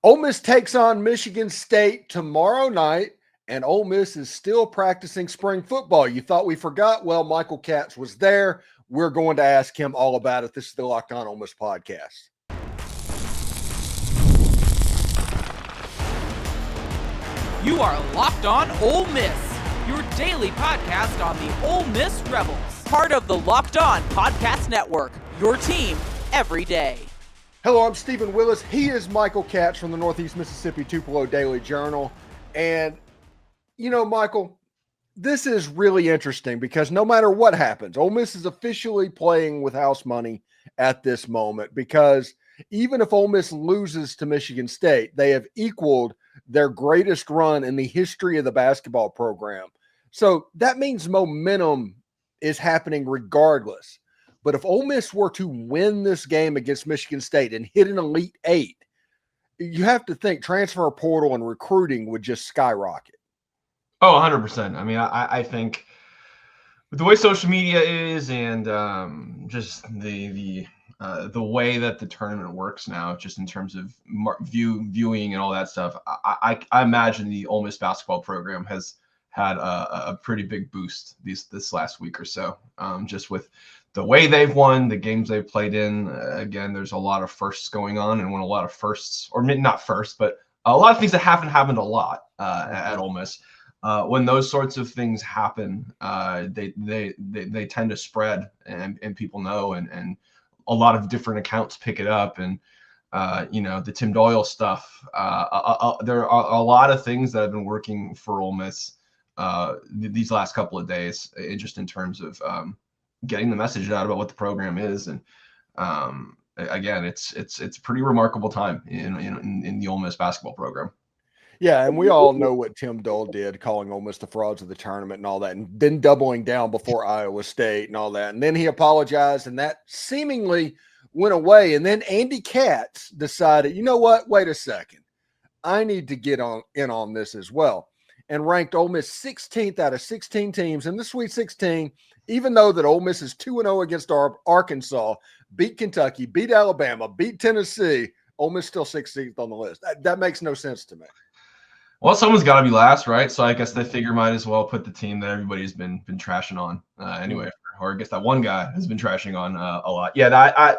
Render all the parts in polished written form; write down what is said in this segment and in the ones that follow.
Ole Miss takes on Michigan State tomorrow night, and Ole Miss is still practicing spring football. You thought we forgot? Well, Michael Katz was there. We're going to ask him all about it. This is the Locked On Ole Miss podcast. You are Locked On Ole Miss, your daily podcast on the Ole Miss Rebels. Part of the Locked On Podcast Network, your team every day. Hello, I'm Steven Willis. He is Michael Katz from the Northeast Mississippi Tupelo Daily Journal. And, you know, Michael, this is really interesting because no matter what happens, Ole Miss is officially playing with house money at this moment because even if Ole Miss loses to Michigan State, they have equaled their greatest run in the history of the basketball program. So that means momentum is happening regardless. But if Ole Miss were to win this game against Michigan State and hit an Elite Eight, you have to think transfer portal and recruiting would just skyrocket. Oh, 100%. I mean, I think with the way social media is and just the way that the tournament works now, just in terms of viewing and all that stuff, I imagine the Ole Miss basketball program has had a pretty big boost this last week or so, just with the way they've won, the games they've played in. Again, there's a lot of firsts going on, and when a lot of firsts, or maybe not first, but a lot of things that haven't happened a lot at Ole Miss. When those sorts of things happen, they tend to spread, and people know, and a lot of different accounts pick it up, and the Tim Doyle stuff. There are a lot of things that have been working for Ole Miss these last couple of days, just in terms of getting the message out about what the program is, and again, it's a pretty remarkable time in the Ole Miss basketball program. Yeah, and we all know what Tim Doyle did, calling Ole Miss the frauds of the tournament and all that, and then doubling down before Iowa State and all that. And then he apologized, and that seemingly went away. And then Andy Katz decided, you know what? Wait a second. I need to get in on this as well, and ranked Ole Miss 16th out of 16 teams in the Sweet 16, even though that Ole Miss is 2-0 against Arkansas, beat Kentucky, beat Alabama, beat Tennessee. Ole Miss still 16th on the list. That makes no sense to me. Well, someone's got to be last, right? So I guess they figure might as well put the team that everybody's been trashing on anyway, or I guess that one guy has been trashing on a lot. Yeah, I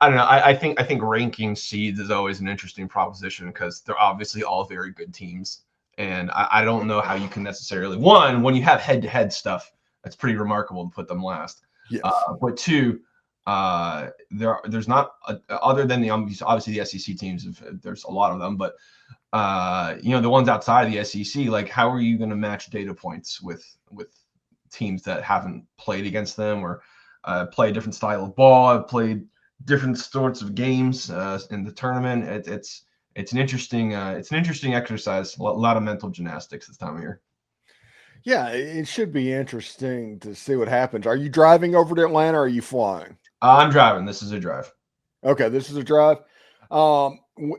don't know. I think ranking seeds is always an interesting proposition because they're obviously all very good teams, and I don't know how you can necessarily, one, when you have head-to-head stuff, that's pretty remarkable to put them last. Yes. But two, there's not other than obviously the SEC teams. There's a lot of them, but the ones outside of the SEC, like how are you going to match data points with teams that haven't played against them or play a different style of ball, have played different sorts of games in the tournament? It's an interesting exercise. A lot of mental gymnastics this time of year. Yeah, it should be interesting to see what happens. Are you driving over to Atlanta or are you flying? I'm driving. This is a drive. Okay, this is a drive.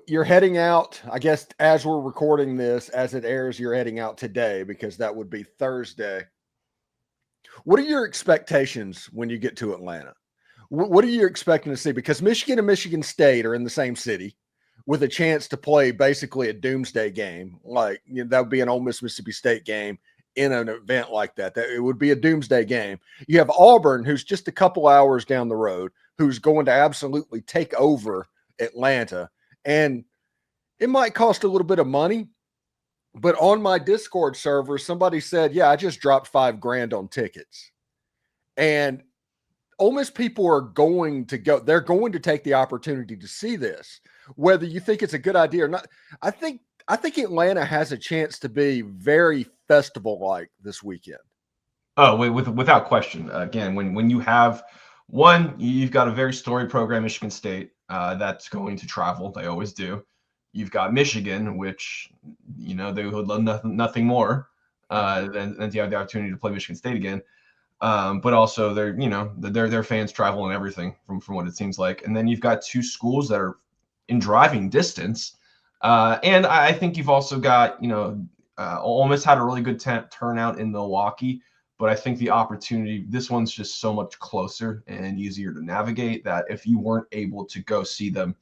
You're heading out, I guess, as we're recording this, as it airs, you're heading out today because that would be Thursday. What are your expectations when you get to Atlanta? What are you expecting to see? Because Michigan and Michigan State are in the same city with a chance to play basically a doomsday game. Like, that would be an Ole Miss Mississippi State game in an event like that. It would be a doomsday game. You have Auburn, who's just a couple hours down the road, who's going to absolutely take over Atlanta. And it might cost a little bit of money, but on my Discord server, somebody said, yeah, I just dropped $5,000 on tickets. And Ole Miss people are going to go. They're going to take the opportunity to see this, whether you think it's a good idea or not. I think Atlanta has a chance to be very festival-like this weekend. Oh, without question. Again, when you have one, you've got a very storied program, Michigan State, that's going to travel. They always do. You've got Michigan, which, they would love nothing more than to have the opportunity to play Michigan State again. But also their fans travel and everything from what it seems like. And then you've got two schools that are in driving distance. And I think you've also got, Ole Miss had a really good turnout in Milwaukee, but I think the opportunity, this one's just so much closer and easier to navigate that if you weren't able to go see them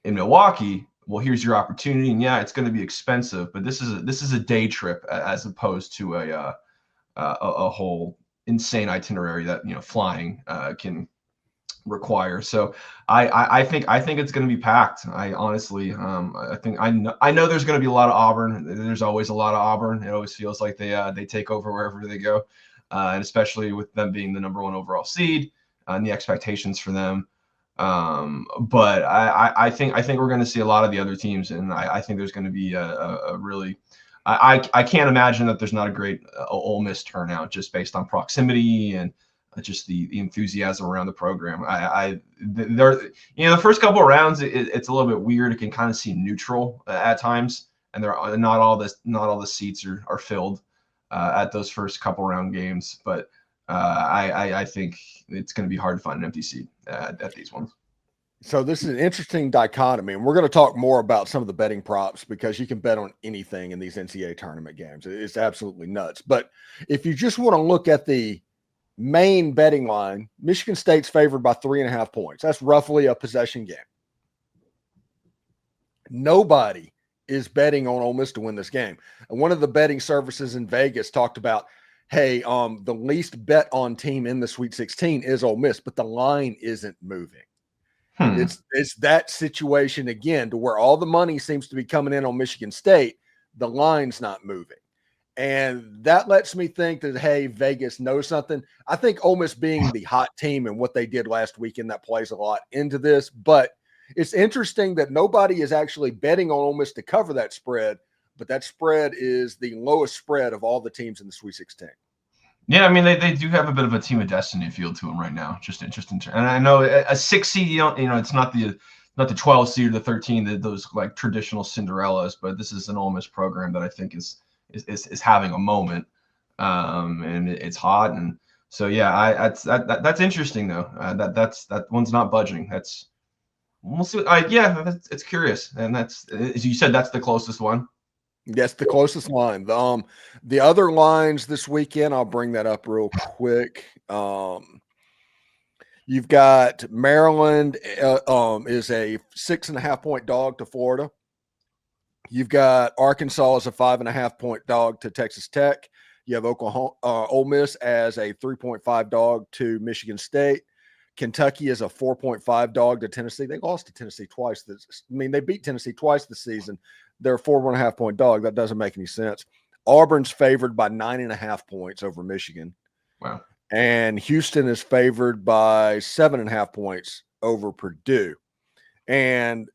in Milwaukee, well, here's your opportunity, and yeah, it's going to be expensive, but this is a day trip as opposed to a whole insane itinerary that flying can require. So I think it's going to be packed. I honestly I know there's going to be a lot of Auburn. There's always a lot of Auburn. It always feels like they take over wherever they go, and especially with them being the number 1 overall seed and the expectations for them. But I think we're going to see a lot of the other teams, and I think there's going to be a really I can't imagine that there's not a great Ole Miss turnout just based on proximity and just the enthusiasm around the program. The first couple of rounds, it's a little bit weird. It can kind of seem neutral at times, and not all the seats are filled at those first couple round games. But I think it's going to be hard to find an empty seat at these ones. So this is an interesting dichotomy, and we're going to talk more about some of the betting props because you can bet on anything in these NCAA tournament games. It's absolutely nuts. But if you just want to look at the main betting line, Michigan State's favored by 3.5 points. That's roughly a possession game. Nobody is betting on Ole Miss to win this game. And one of the betting services in Vegas talked about, hey, the least bet on team in the Sweet 16 is Ole Miss, but the line isn't moving. It's that situation again to where all the money seems to be coming in on Michigan State. The line's not moving. And that lets me think that, hey, Vegas knows something. I think Ole Miss being the hot team and what they did last weekend, that plays a lot into this. But it's interesting that nobody is actually betting on Ole Miss to cover that spread, but that spread is the lowest spread of all the teams in the Sweet 16. Yeah, I mean they do have a bit of a team of destiny feel to them right now. Just interesting, and I know a 6 seed, it's not the 12 seed or the 13, those like traditional Cinderellas, but this is an Ole Miss program that I think is having a moment, and it's hot, and so yeah, that's interesting though. That one's not budging. We'll see. It's curious, and that's, as you said, that's the closest one. Yes, the closest line. The other lines this weekend, I'll bring that up real quick. You've got Maryland is a 6.5 point dog to Florida. You've got Arkansas as a 5.5 point dog to Texas Tech. You have Ole Miss as a 3.5 dog to Michigan State. Kentucky is a 4.5 dog to Tennessee. They lost to Tennessee twice. They beat Tennessee twice this season. They're a 4.5 point dog. That doesn't make any sense. Auburn's favored by 9.5 points over Michigan. Wow. And Houston is favored by 7.5 points over Purdue. And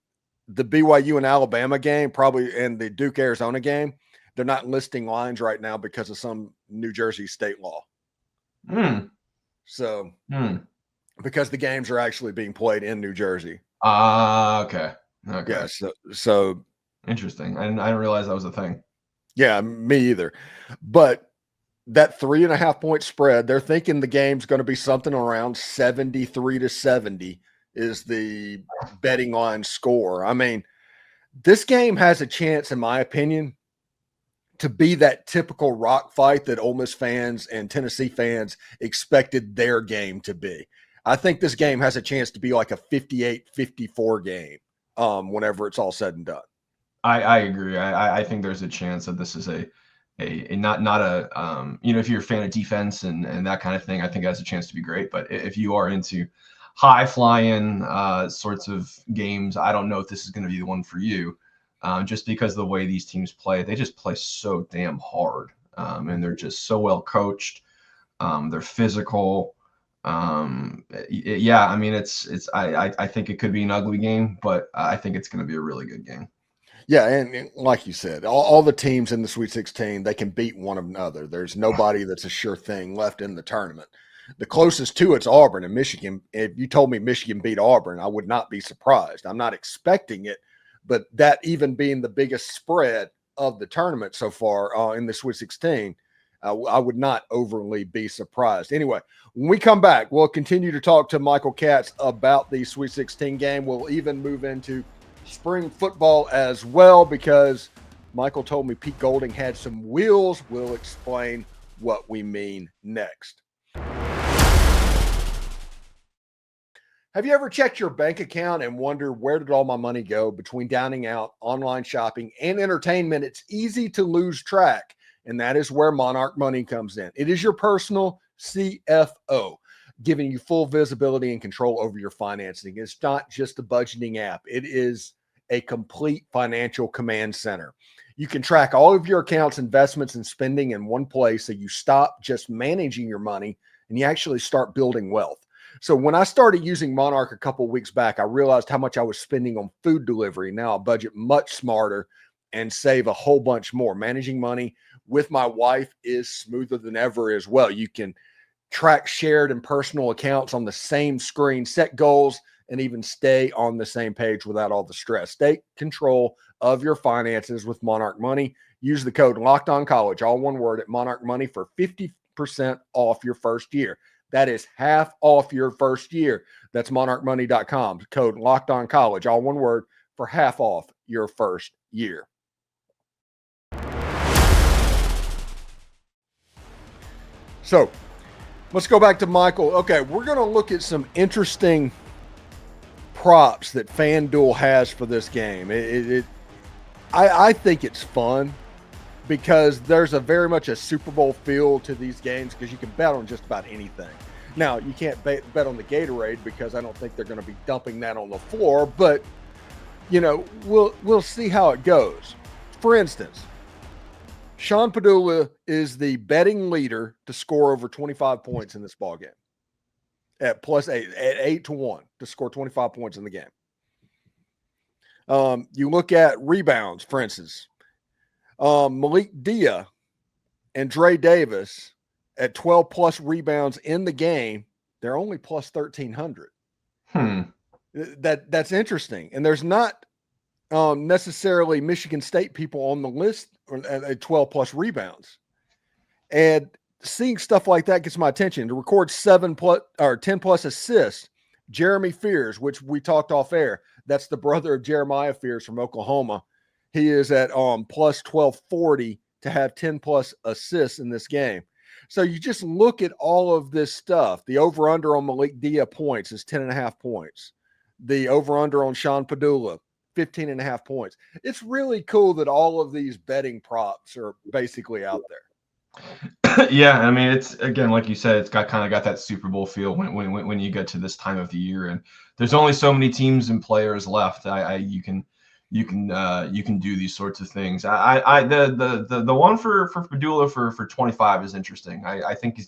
the BYU and Alabama game, and the Duke Arizona game, they're not listing lines right now because of some New Jersey state law. So, because the games are actually being played in New Jersey. Okay. Yeah. So interesting. I didn't realize that was a thing. Yeah, me either. But that 3.5 point spread, they're thinking the game's going to be something around 73-70 is the betting line score. I mean, this game has a chance, in my opinion, to be that typical rock fight that Ole Miss fans and Tennessee fans expected their game to be. I think this game has a chance to be like a 58-54 game whenever it's all said and done. I agree. I think there's a chance that this is a not a if you're a fan of defense and that kind of thing, I think it has a chance to be great. But if you are into high flying sorts of games, I don't know if this is going to be the one for you, just because of the way these teams play. They just play so damn hard, and they're just so well coached. They're physical. Yeah, I mean, I think it could be an ugly game, but I think it's going to be a really good game. Yeah, and like you said, all the teams in the Sweet 16, they can beat one another. There's nobody that's a sure thing left in the tournament. The closest to it's Auburn and Michigan. If you told me Michigan beat Auburn, I would not be surprised. I'm not expecting it, but that even being the biggest spread of the tournament so far in the Sweet 16, I would not overly be surprised. Anyway, when we come back, we'll continue to talk to Michael Katz about the Sweet 16 game. We'll even move into spring football as well, because Michael told me Pete Golding had some wheels. We'll explain what we mean next. Have you ever checked your bank account and wonder where did all my money go? Between dining out, online shopping, and entertainment, it's easy to lose track. And that is where Monarch Money comes in. It is your personal CFO, giving you full visibility and control over your financing. It's not just a budgeting app. It is a complete financial command center. You can track all of your accounts, investments, and spending in one place, so you stop just managing your money and you actually start building wealth. So when I started using Monarch a couple of weeks back, I realized how much I was spending on food delivery. Now I budget much smarter and save a whole bunch more. Managing money with my wife is smoother than ever as well. You can track shared and personal accounts on the same screen, set goals, and even stay on the same page without all the stress. Take control of your finances with Monarch Money. Use the code LOCKEDONCOLLEGE, all one word, at Monarch Money for 50% off your first year. That is half off your first year. That's monarchmoney.com. Code LOCKEDONCOLLEGE, all one word, for half off your first year. So let's go back to Michael. Okay, we're going to look at some interesting props that FanDuel has for this game. I think it's fun because there's a very much a Super Bowl feel to these games because you can bet on just about anything. Now, you can't bet on the Gatorade because I don't think they're going to be dumping that on the floor, but you know, we'll see how it goes. For instance, Sean Pedulla is the betting leader to score over 25 points in this ball game at +8, at 8-1 to score 25 points in the game. You look at rebounds, for instance, Malik Dia and Dre Davis at 12 plus rebounds in the game. They're only plus 1,300. That's interesting. And there's not necessarily Michigan State people on the list at 12 plus rebounds. And seeing stuff like that gets my attention. To record 10 plus assists, Jeremy Fears, which we talked off air, that's the brother of Jeremiah Fears from Oklahoma. He is at plus 1240 to have 10 plus assists in this game. So you just look at all of this stuff. The over-under on Malik Dia points is 10.5 points. The over-under on Sean Pedulla, 15.5 points. It's really cool that all of these betting props are basically out there. Yeah, I mean, it's, again, like you said, it's got that Super Bowl feel when you get to this time of the year, and there's only so many teams and players left. You can do these sorts of things. The one for Pedulla for 25 is interesting. I think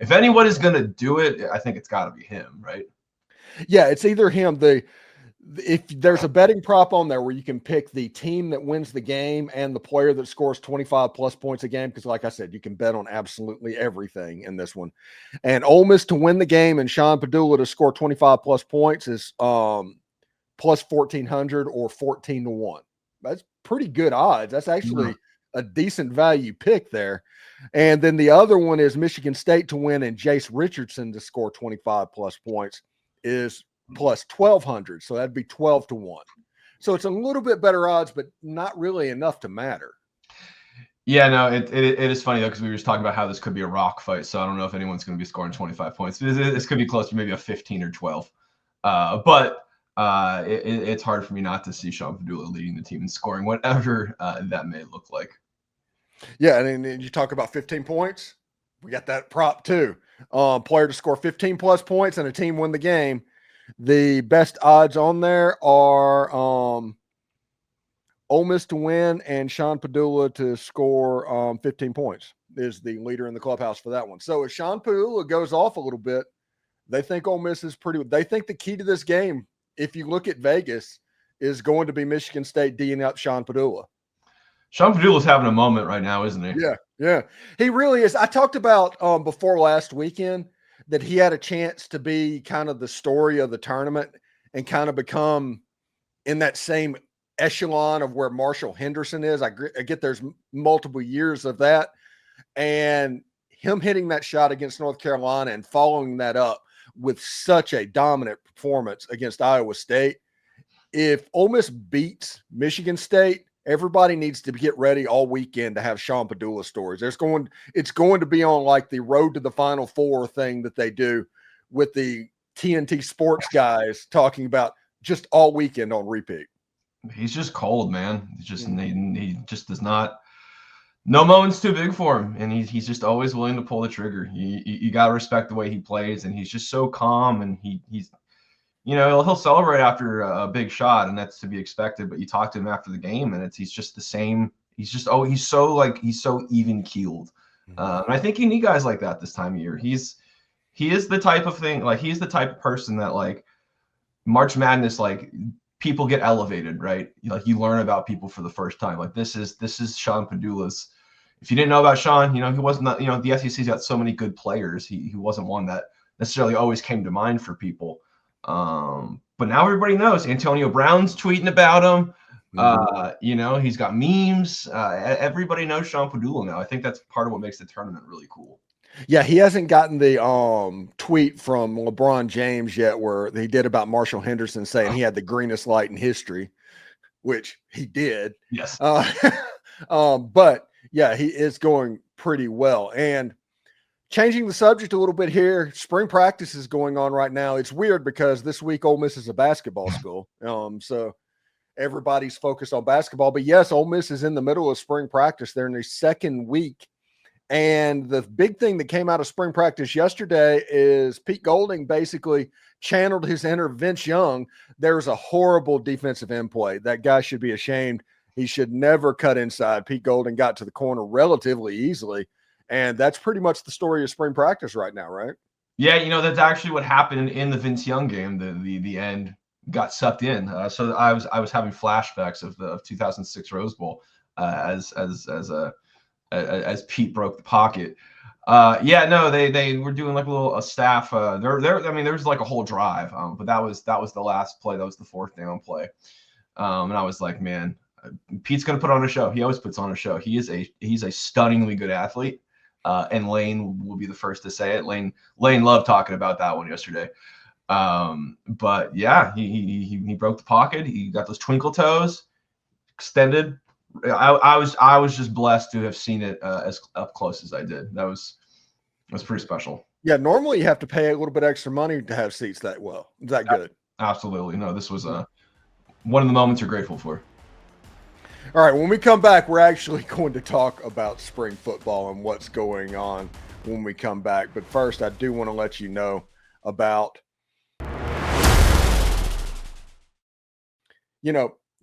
if anyone is going to do it, I think it's got to be him, right? Yeah, it's either him. If there's a betting prop on there where you can pick the team that wins the game and the player that scores 25 plus points a game, because like I said, you can bet on absolutely everything in this one. And Ole Miss to win the game and Sean Pedulla to score 25 plus points is plus 1,400 or 14-1. That's pretty good odds. That's actually a decent value pick there. And then the other one is Michigan State to win and Jace Richardson to score 25 plus points is plus 1,200. So that'd be 12-1. So it's a little bit better odds, but not really enough to matter. Yeah, no, it is funny though, because we were just talking about how this could be a rock fight. So I don't know if anyone's going to be scoring 25 points. This could be close to maybe a 15 or 12. But it's hard for me not to see Sean Pedulla leading the team and scoring whatever that may look like. Yeah, and then you talk about 15 points. We got that prop too. Player to score 15 plus points and a team win the game. The best odds on there are Ole Miss to win and Sean Pedulla to score 15 points is the leader in the clubhouse for that one. So if Sean Pedulla goes off a little bit, they think Ole Miss is they think the key to this game, if you look at Vegas, is going to be Michigan State D'ing up Sean Pedulla. Sean Pedulla's having a moment right now, isn't he? Yeah. He really is. I talked about before last weekend that he had a chance to be kind of the story of the tournament and kind of become in that same echelon of where Marshall Henderson is. I get there's multiple years of that. And him hitting that shot against North Carolina and following that up with such a dominant performance against Iowa State. If Ole Miss beats Michigan State, everybody needs to get ready all weekend to have Sean Pedulla stories. It's going to be on like the road to the Final Four thing that they do with the TNT sports guys talking about just all weekend on repeat. He's just cold, man. He's just he just does not. No moment's too big for him, and he's just always willing to pull the trigger. You got to respect the way he plays, and he's just so calm, and he's he'll celebrate after a big shot, and that's to be expected. But you talk to him after the game, and he's just the same. He's so even keeled. And I think you need guys like that this time of year. He is the type of thing, like he's the type of person that like March Madness, like people get elevated, right? Like you learn about people for the first time. Like this is Sean Pedulla's. If you didn't know about Sean, he wasn't, the SEC's got so many good players. He wasn't one that necessarily always came to mind for people. But now everybody knows. Antonio Brown's tweeting about him. He's got memes. Everybody knows Sean Pedulla now. I think that's part of what makes the tournament really cool. Yeah, he hasn't gotten the tweet from LeBron James yet where he did about Marshall Henderson saying he had the greenest light in history, which he did. Yes. But yeah, he is going pretty well. And changing the subject a little bit here, spring practice is going on right now. It's weird because this week Ole Miss is a basketball school. So everybody's focused on basketball. But yes, Ole Miss is in the middle of spring practice. They're in their second week. And the big thing that came out of spring practice yesterday is Pete Golding basically channeled his inner Vince Young. There's a horrible defensive end play. That guy should be ashamed. He should never cut inside. Pete Golding got to the corner relatively easily. And that's pretty much the story of spring practice right now, right? Yeah, that's actually what happened in the Vince Young game. The end got sucked in. So I was having flashbacks of 2006 Rose Bowl as Pete broke the pocket. They were doing like a staff. There's like a whole drive, but that was the last play. That was the fourth down play. And I was like, man, Pete's gonna put on a show. He always puts on a show. He's a stunningly good athlete. And Lane will be the first to say it. Lane loved talking about that one yesterday. But yeah, he broke the pocket. He got those twinkle toes extended. I was just blessed to have seen it as up close as I did. That was pretty special. Yeah, normally you have to pay a little bit extra money to have seats that well. Is that good? Absolutely. No, this was one of the moments you're grateful for. All right, when we come back, we're actually going to talk about spring football and what's going on when we come back. But first, I do want to let you know about,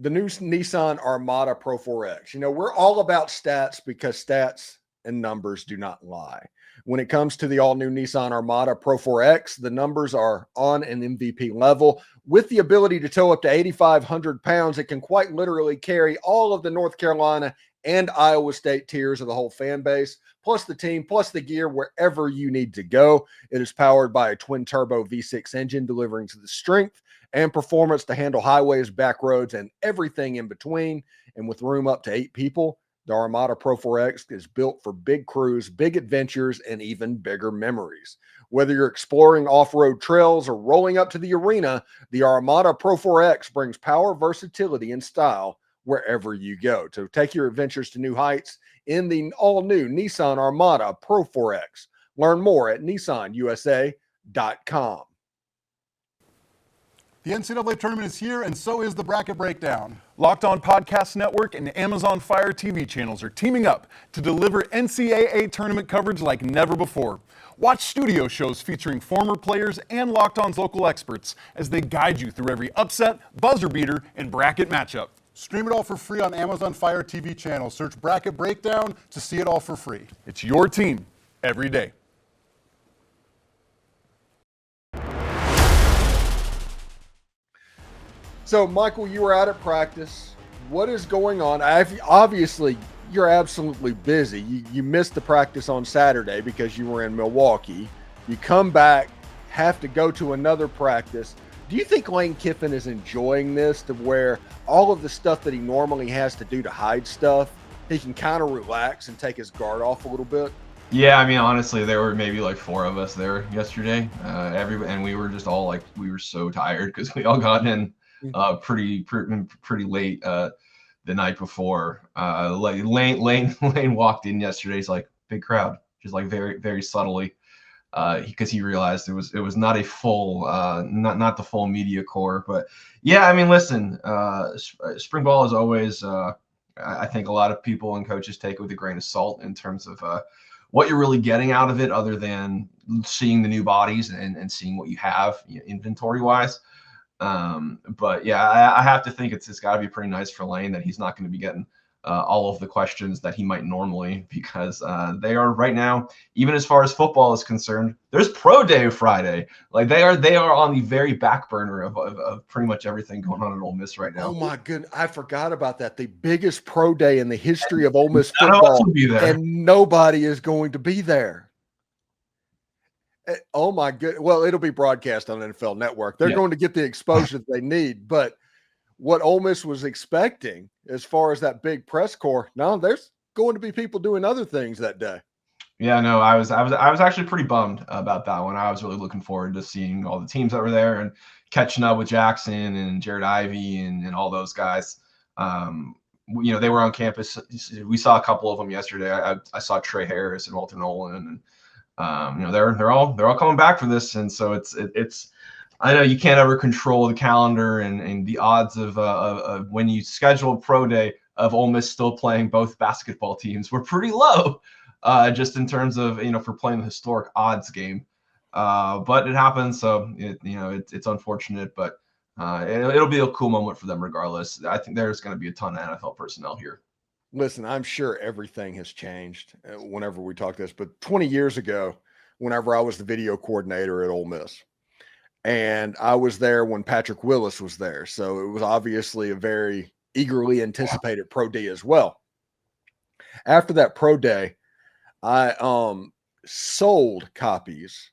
the new Nissan Armada Pro 4X. We're all about stats because stats and numbers do not lie. When it comes to the all-new Nissan Armada Pro 4X, the numbers are on an MVP level. With the ability to tow up to 8,500 pounds, it can quite literally carry all of the North Carolina and Iowa State tiers of the whole fan base, plus the team, plus the gear, wherever you need to go. It is powered by a twin-turbo V6 engine, delivering the strength and performance to handle highways, back roads, and everything in between. And with room up to 8 people, the Armada Pro 4X is built for big crews, big adventures, and even bigger memories. Whether you're exploring off-road trails or rolling up to the arena, the Armada Pro 4X brings power, versatility, and style wherever you go. So take your adventures to new heights in the all-new Nissan Armada Pro 4X. Learn more at nissanusa.com. The NCAA tournament is here, and so is the Bracket Breakdown. Locked On Podcast Network and Amazon Fire TV channels are teaming up to deliver NCAA tournament coverage like never before. Watch studio shows featuring former players and Locked On's local experts as they guide you through every upset, buzzer beater, and bracket matchup. Stream it all for free on Amazon Fire TV channel. Search Bracket Breakdown to see it all for free. It's your team every day. So, Michael, you were out at practice. What is going on? Obviously, you're absolutely busy. You missed the practice on Saturday because you were in Milwaukee. You come back, have to go to another practice. Do you think Lane Kiffin is enjoying this to where all of the stuff that he normally has to do to hide stuff, he can kind of relax and take his guard off a little bit? Yeah, honestly, there were maybe like 4 of us there yesterday. And we were just all we were so tired because we all got in pretty late the night before. Lane walked in yesterday. He's like, big crowd, just like very, very subtly. because he realized it was not a full, not the full media core. But yeah, I mean, listen, spring ball is always, I think a lot of people and coaches take it with a grain of salt in terms of what you're really getting out of it, other than seeing the new bodies and seeing what you have inventory wise. But yeah, I have to think it's got to be pretty nice for Lane that he's not going to be getting all of the questions that he might normally, because they are right now, even as far as football is concerned, there's pro day Friday. Like they are on the very back burner of pretty much everything going on at Ole Miss right now. Oh my goodness, I forgot about that. The biggest pro day in the history of Ole Miss None of us football, will be there. and nobody is going to be there. Oh my goodness. Well, it'll be broadcast on NFL Network. They're going to get the exposure that they need, but what Ole Miss was expecting as far as that big press corps, no, there's going to be people doing other things that day. Yeah, no, I was actually pretty bummed about that one. I was really looking forward to seeing all the teams that were there and catching up with Jackson and Jared Ivey and all those guys. They were on campus. We saw a couple of them yesterday. I saw Trey Harris and Walter Nolan, and they're all coming back for this. And so it's I know you can't ever control the calendar and the odds of when you schedule a pro day of Ole Miss still playing both basketball teams were pretty low, just in terms of, for playing the historic odds game. But it happens. So it's unfortunate, but it'll be a cool moment for them regardless. I think there's going to be a ton of NFL personnel here. Listen, I'm sure everything has changed whenever we talk this, but 20 years ago, whenever I was the video coordinator at Ole Miss, and I was there when Patrick Willis was there. So it was obviously a very eagerly anticipated pro day as well. After that pro day, I sold copies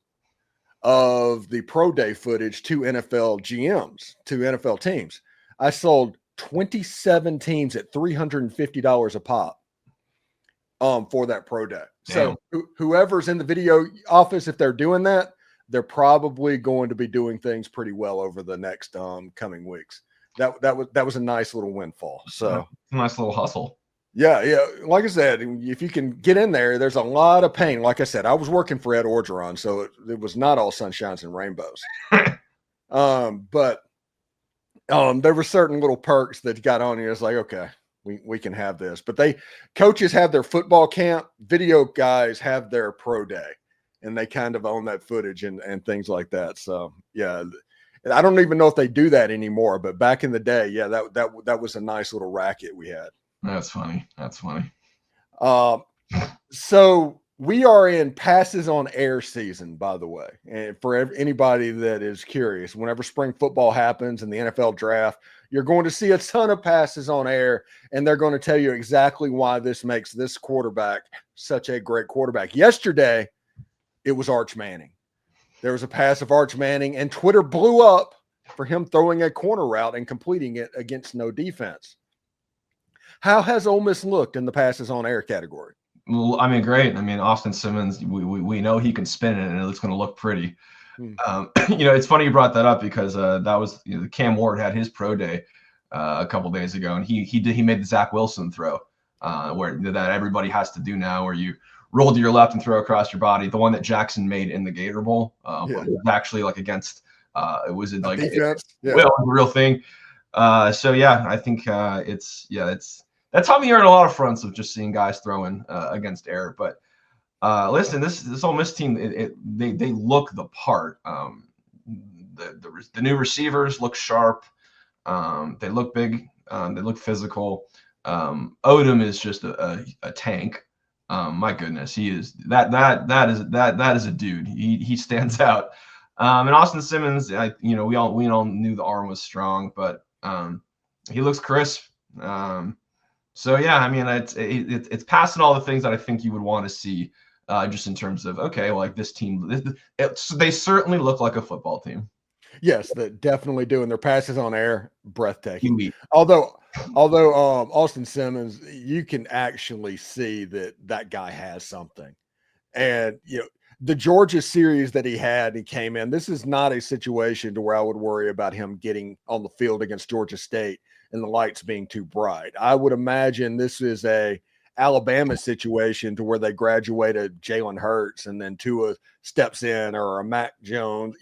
of the pro day footage to NFL GMs, to NFL teams. I sold 27 teams at $350 a pop for that pro day. Damn. So whoever's in the video office, if they're doing that, they're probably going to be doing things pretty well over the next coming weeks. That was a nice little windfall. So nice little hustle. Yeah. Like I said, if you can get in there, there's a lot of pain. Like I said, I was working for Ed Orgeron, so it was not all sunshines and rainbows. But there were certain little perks that got on you. It's like, okay, we can have this. But coaches have their football camp, video guys have their pro day, and they kind of own that footage and things like that. So yeah, I don't even know if they do that anymore, but back in the day, yeah, that was a nice little racket we had. That's funny. So we are in passes on air season, by the way. And for anybody that is curious, whenever spring football happens and the NFL draft, you're going to see a ton of passes on air, and they're going to tell you exactly why this makes this quarterback such a great quarterback. Yesterday, it was Arch Manning. There was a pass of Arch Manning, and Twitter blew up for him throwing a corner route and completing it against no defense. How has Ole Miss looked in the passes on air category? Well, I mean, great. I mean, Austin Simmons, we know he can spin it, and it's going to look pretty. It's funny you brought that up, because that was Cam Ward had his pro day a couple days ago, and he made the Zach Wilson throw, where that everybody has to do now, where you roll to your left and throw across your body. The one that Jackson made in the Gator Bowl was actually like against it was in like defense. The real thing. So yeah, I think it's that time of year on a lot of fronts of just seeing guys throwing against air. But listen, this Ole Miss team, they look the part. The new receivers look sharp. They look big. They look physical. Odom is just a tank. My goodness, he is that is a dude. He stands out. And Austin Simmons, we all knew the arm was strong, but he looks crisp. So yeah, I mean, it's passing all the things that I think you would want to see, just in terms of, okay, well, like this team, they certainly look like a football team. Yes, they definitely do, and their passes on air, breathtaking. Elite. Although Austin Simmons, you can actually see that guy has something. And the Georgia series that he came in, this is not a situation to where I would worry about him getting on the field against Georgia State and the lights being too bright. I would imagine this is a Alabama situation to where they graduated Jalen Hurts and then Tua steps in, or a Mac Jones.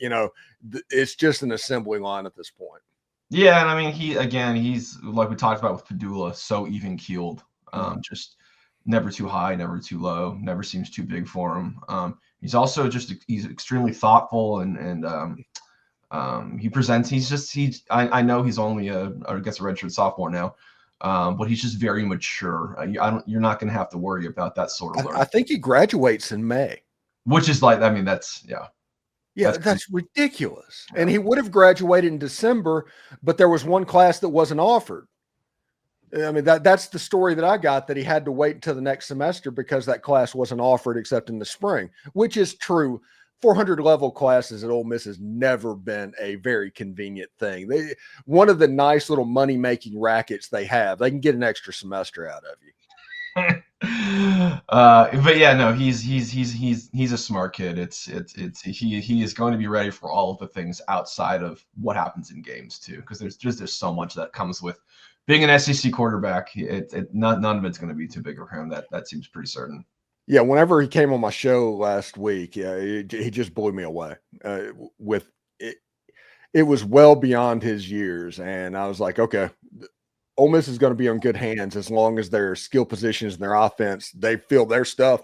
It's just an assembly line at this point. Yeah, and I mean, he's like we talked about with Pedulla, so even keeled. Just never too high, never too low, never seems too big for him. He's also he's extremely thoughtful and he presents. I know he's only I guess a redshirt sophomore now, but he's just very mature. You're not going to have to worry about that sort of learning. I think he graduates in May, which is like, I mean, that's Yeah, that's ridiculous. Yeah. And he would have graduated in December, but there was one class that wasn't offered. I mean, that's the story that I got, that he had to wait until the next semester because that class wasn't offered except in the spring, which is true. 400 level classes at Ole Miss has never been a very convenient thing. One of the nice little money-making rackets they have, they can get an extra semester out of you. But yeah, no, he's a smart kid. He is going to be ready for all of the things outside of what happens in games too, because there's so much that comes with being an SEC quarterback. None of it's going to be too big for him. That seems pretty certain. Yeah, whenever he came on my show last week, he just blew me away with it. It was well beyond his years, and I was like, okay, Ole Miss is going to be on good hands as long as their skill positions and their offense, they feel their stuff.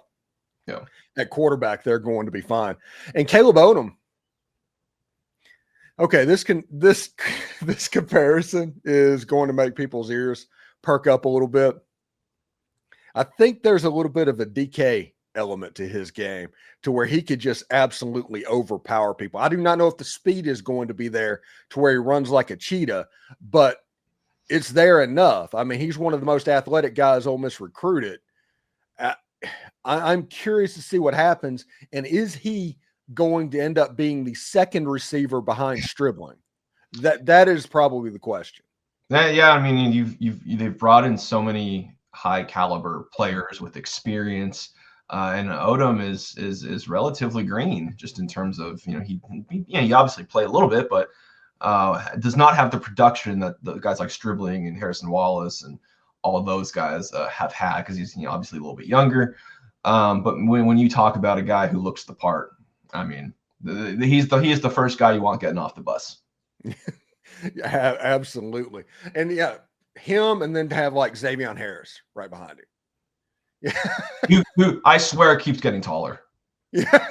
Yeah, at quarterback, they're going to be fine. And Caleb Odom. Okay, this comparison is going to make people's ears perk up a little bit. I think there's a little bit of a DK element to his game to where he could just absolutely overpower people. I do not know if the speed is going to be there to where he runs like a cheetah, but it's there enough. I mean, he's one of the most athletic guys Ole Miss recruited. I'm curious to see what happens. And is he going to end up being the second receiver behind Stribling? That is probably the question. Yeah, I mean, they've brought in so many high caliber players with experience, and Odom is relatively green just in terms of he obviously played a little bit, but does not have the production that the guys like Stribling and Harrison Wallace and all of those guys have had, because he's obviously a little bit younger. But when you talk about a guy who looks the part, I mean, he is the first guy you want getting off the bus. Yeah, absolutely. And yeah, him, and then to have like Xavier Harris right behind him. Yeah. Who I swear keeps getting taller. Yeah.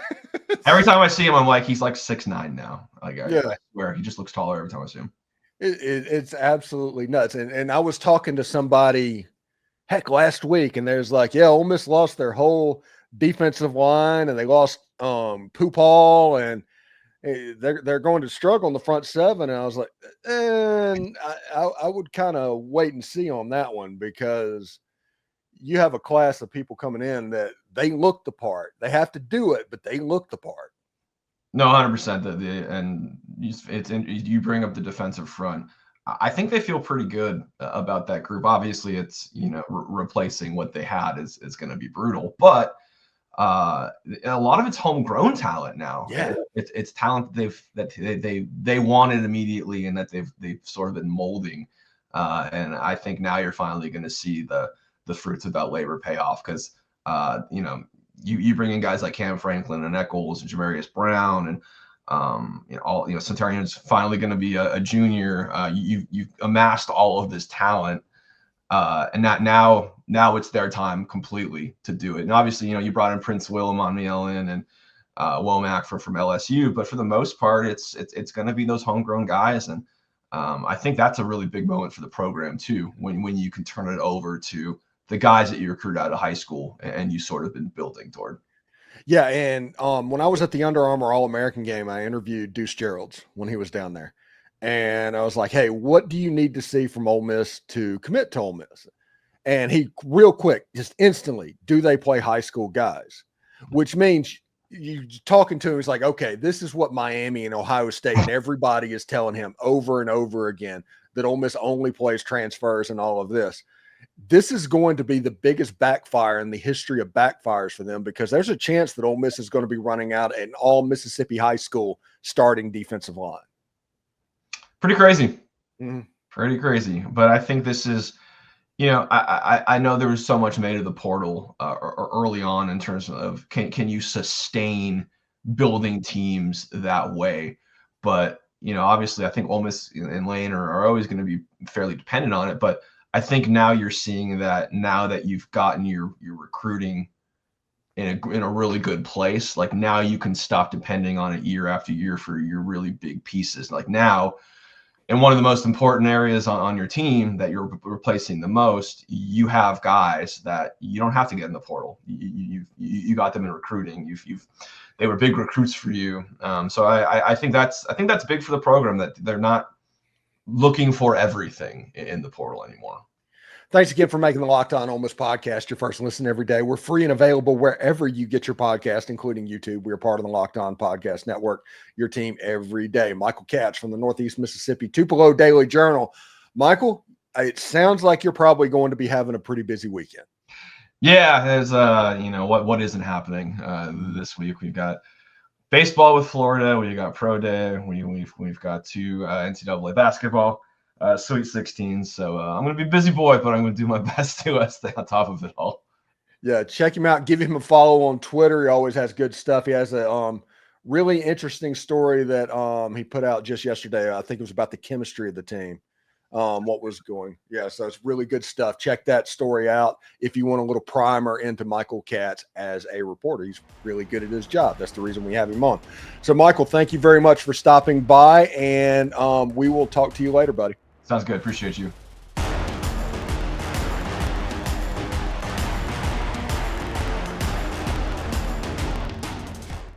Every time I see him, I'm like, he's like 6'9" now. Like, yeah. I swear he just looks taller every time I see him. It's absolutely nuts. And I was talking to somebody last week, and there's like, yeah, Ole Miss lost their whole defensive line, and they lost Pupal, and they're going to struggle in the front seven. And I was like, and I would kind of wait and see on that one, because you have a class of people coming in that they look the part. They have to do it, but they look the part. No, 100%. And you bring up the defensive front. I think they feel pretty good about that group. Obviously, it's replacing what they had is going to be brutal, but a lot of it's homegrown talent now. Yeah, it's talent they wanted immediately, and that they've sort of been molding. And I think now you're finally going to see the fruits of that labor pay off, because you bring in guys like Cam Franklin and Eccles and Jamarius Brown, and Centurion's finally going to be a junior. You've amassed all of this talent, and that now it's their time completely to do it. And obviously, you brought in Prince Willem on Ellen and Womack from LSU, but for the most part, it's going to be those homegrown guys. And I think that's a really big moment for the program too, when you can turn it over to the guys that you recruit out of high school and you sort of been building toward. Yeah. And when I was at the Under Armour All-American game, I interviewed Deuce Geralds when he was down there. And I was like, hey, what do you need to see from Ole Miss to commit to Ole Miss? And he real quick, just instantly, do they play high school guys? Which means you talking to him, he's like, okay, this is what Miami and Ohio State and everybody is telling him over and over again, that Ole Miss only plays transfers and all of this. This is going to be the biggest backfire in the history of backfires for them, because there's a chance that Ole Miss is going to be running out an all Mississippi high school starting defensive line. Pretty crazy. Mm-hmm. Pretty crazy. But I think this is, I know there was so much made of the portal early on in terms of can you sustain building teams that way? But obviously, I think Ole Miss and Lane are always going to be fairly dependent on it. But I think now you're seeing that now that you've gotten your recruiting in a really good place, like now you can stop depending on it year after year for your really big pieces. Like now, in one of the most important areas on your team that you're replacing the most, you have guys that you don't have to get in the portal. You got them in recruiting. They were big recruits for you. So I think that's big for the program, that they're not looking for everything in the portal anymore. Thanks again for making the Locked On Ole Miss podcast your first listen every day. We're free and available wherever you get your podcast, including YouTube. We are part of the Locked On Podcast Network, your team every day. Michael Katz from the Northeast Mississippi Tupelo Daily Journal. Michael, it sounds like you're probably going to be having a pretty busy weekend. Yeah, there's what isn't happening this week. We've got baseball with Florida. We've got pro day. We've got 2 NCAA basketball. Sweet 16. So I'm going to be a busy boy, but I'm going to do my best to stay on top of it all. Yeah, check him out. Give him a follow on Twitter. He always has good stuff. He has a really interesting story that he put out just yesterday. I think it was about the chemistry of the team, what was going. Yeah, so it's really good stuff. Check that story out if you want a little primer into Michael Katz as a reporter. He's really good at his job. That's the reason we have him on. So, Michael, thank you very much for stopping by, and we will talk to you later, buddy. Sounds good. Appreciate you.